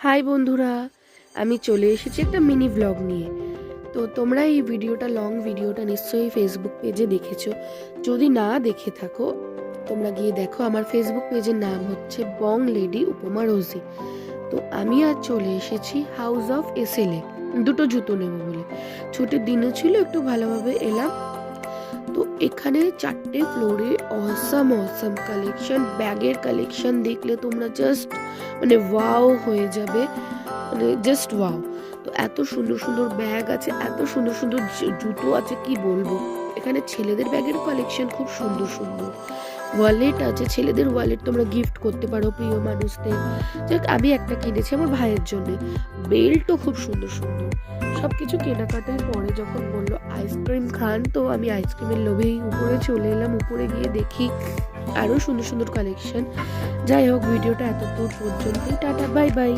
High বন্ধুরা, আমি চলে এসেছি একটা মিনি ব্লগ নিয়ে। তো তোমরা এই লং ভিডিওটা নিশ্চয়ই ফেসবুক পেজে দেখেছো। যদি না দেখে থাকো তোমরা গিয়ে দেখো। আমার ফেসবুক পেজের নাম হচ্ছে বং লেডি উপমা রোজি। তো আমি আজ চলে এসেছি হাউস অফ এসএলএ দুটো জুতো নেবো বলে। ছুটির দিনও ছিল, একটু ভালোভাবে এলাম। তো এখানে 4টে ফ্লোরে অসাম কালেকশন, ব্যাগের কালেকশন দেখলে তোমরা জাস্ট ওয়াও হয়ে যাবে, জাস্ট ওয়াও। তো এত সুন্দর সুন্দর ব্যাগ আছে, এত সুন্দর সুন্দর জুতো আছে, কি বলবো। এখানে ছেলেদের ব্যাগের কালেকশন খুব সুন্দর সুন্দর, ওয়ালেট আছে, ছেলেদের ওয়ালেট তোমরা গিফট করতে পারো প্রিয় মানুষদের। যাক, আমি একটা কিনেছি আমার ভাইয়ের জন্য। বেল্টও খুব সুন্দর সুন্দর। সবকিছু কেনাকাটার পরে যখন বললো আইসক্রিম খান, তো আমি আইসক্রিমের লোভেই উপরে চলে এলাম। উপরে গিয়ে দেখি আরো সুন্দর সুন্দর কালেকশন। যাই হোক, ভিডিওটা এত দূর পর্যন্তই। Tata, bye bye.